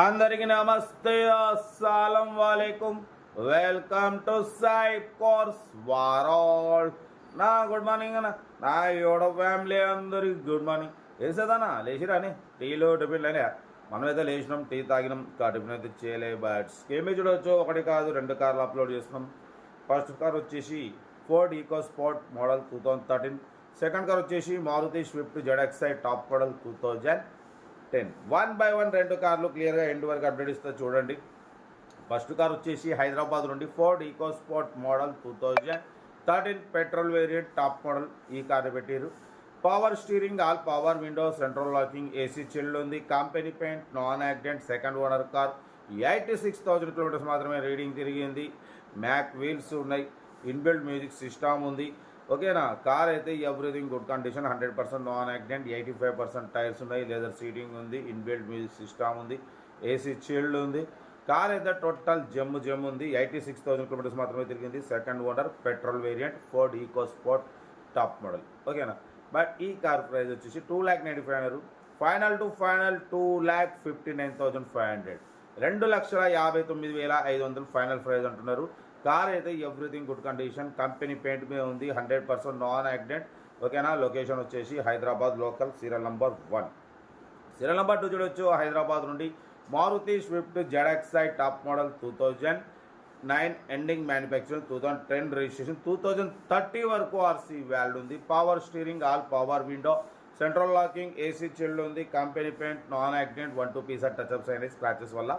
అందరికీ నమస్తే, అస్సలం వాలేకుమ్. Welcome to Sai cars world. నా గుడ్ మార్నింగ్ అన్న, నా యోడ ఫ్యామిలీ అందరికి గుడ్ మార్నింగ్. వేసేదన్నా లేచిరాని టీలో టిఫిన్ లేలే. మనమైతే లేచినాం, టీ తాగినాం, టిఫిన్ అయితే చేయలే. బట్ స్కీమ్ చూడవచ్చు, ఒకటి కాదు 2 కార్లు అప్లోడ్ చేస్తున్నాం. ఫస్ట్ కార్ వచ్చేసి Ford EcoSport model 2013. Second car వచ్చేసి Maruti Swift ZXi top model 2010. 1 by 1 2 కార్లు క్లియర్గా ఎండ్ వరకు అప్డేట్ ఇస్తా చూడండి. ఫస్ట్ కార్ వచ్చేసి హైదరాబాద్ నుండి Ford EcoSport model 2013 petrol variant top model. ఈ కార్ పెట్టారు. Power steering, all power window, central locking, AC chilled ఉంది. Company paint, non accident, second owner car. 86,000 kilometres మాత్రమే రీడింగ్ తిరిగింది. మ్యాక్ వీల్స్ ఉన్నాయి. Inbuilt music system ఉంది. ఓకేనా. Car అయితే everything good condition, 100% non accident, 85% tyres ఉన్నాయి. Leather seating ఉంది. Inbuilt music system ఉంది. ఏసీ చిల్డ్ ఉంది. కార్ అయితే టోటల్ జెమ్ ఉంది. 86,000 కిలోమీటర్స్ మాత్రమే తిరిగింది. Second owner, petrol variant, Ford EcoSport top model. ఓకేనా. బట్ ఈ కార్ ప్రైస్ వచ్చేసి 2,95,000. Final to final 2,59,500. 2,59,500 final price అంటున్నారు. కార్ అయితే everything good condition, company paint మీద ఉంది. 100% నాన్ యాక్సిడెంట్. ఓకేనా. లొకేషన్ వచ్చేసి Hyderabad local, serial number 1. Serial number 2 చూడవచ్చు. హైదరాబాద్ నుండి Maruti Swift ZXi top model 2009 ending manufacturing, 2010 registration, 2030 వరకు ఆర్సీ వ్యాల్డ్ ఉంది. Power steering, all power window, central locking, AC chilled ఉంది. Company paint, non accident, 1-2 piece touch ups అయినాయి scratches వల్ల.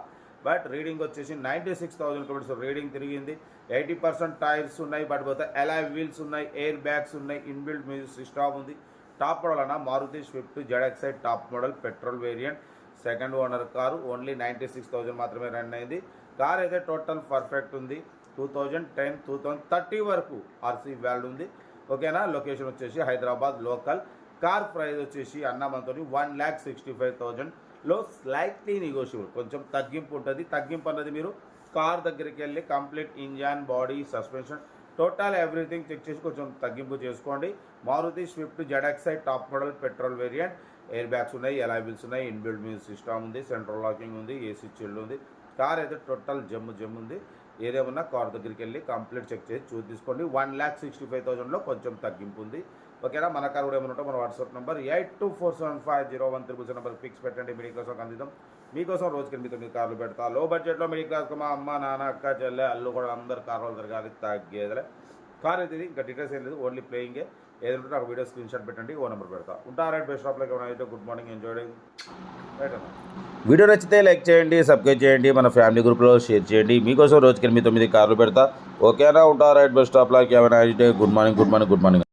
But reading వచ్చేసి 96,000 kilometres reading తిరిగింది. 80% tyres ఉన్నాయి. బట్ పోతే అలాయ్ వీల్స్ ఉన్నాయి. ఎయిర్ బ్యాగ్స్ ఉన్నాయి. ఇన్బిల్డ్ మ్యూజిక్ సిస్టమ్ ఉంది. టాప్ మోడల్ అన్న Maruti Swift ZXi top model petrol variant, second owner car. Only 96,000 మాత్రమే రన్ అయింది. కార్ అయితే టోటల్ పర్ఫెక్ట్ ఉంది. 2010, 2030 వరకు ఆర్సీ వ్యాల్డ్ ఉంది. ఓకేనా. లొకేషన్ వచ్చేసి హైదరాబాద్ లోకల్. కార్ ప్రైస్ వచ్చేసి అన్నమంతో 1,65,000లో స్లైట్లీ నెగోషియబుల్, కొంచెం తగ్గింపు ఉంటుంది. తగ్గింపు అన్నది మీరు కార్ దగ్గరికి వెళ్ళి complete engine, body, suspension, total everything check చేసి కొంచెం తగ్గింపు చేసుకోండి. Maruti Swift ZXi top model petrol variant, air bags ఉన్నాయి, అలాయ్ వీల్స్ ఉన్నాయి, ఇన్బిల్డ్ మ్యూజిక్ సిస్టమ్ ఉంది, సెంట్రల్ లాకింగ్ ఉంది, ఏసీ చిల్డ్ ఉంది. కార్ అయితే టోటల్ జమ్ ఉంది. ఏదేమన్నా కార్ దగ్గరికి వెళ్ళి కంప్లీట్ చెక్ చేసి తీసుకోండి. 1,65,000లో కొంచెం తగ్గింపు ఉంది. ఓకేనా. మన కార్ కూడా ఏమైనా ఉంటే మన వాట్సాప్ నెంబర్ 82475013 నెంబర్ ఫిక్స్ పెట్టండి. మిడిల్ క్లాస్ అందిద్దాం. మీకోసం రోజుకి 8-9 కార్లు పెడతా. లో బడ్జెట్లో మిడిల్ క్లాస్కి మా అమ్మ, నాన్న, అక్క, చెల్లె, అల్లు కూడా అందరు కార్లు తిరగాలి, తగ్గేదలే. కార్ అయితే ఇంకా డీటెయిల్స్ ఏం లేదు, ఓన్లీ ప్లేయింగే. ఏదంటే నాకు వీడియో స్క్రీన్ షాట్ పెట్టండి, ఓ నెంబర్ పెడతా. ఉంటా. Right, best of like. Good morning, enjoy right అన్న. వీడియో నచ్చితే లైక్ చేయండి, సబ్స్క్రైబ్ చేయండి, మన ఫ్యామిలీ గ్రూప్లో షేర్ చేయండి. మీకోసం రోజుకి 8-9 కార్లు పెడతా. ఓకేనా. ఉంటా. Right, best of like. Good morning.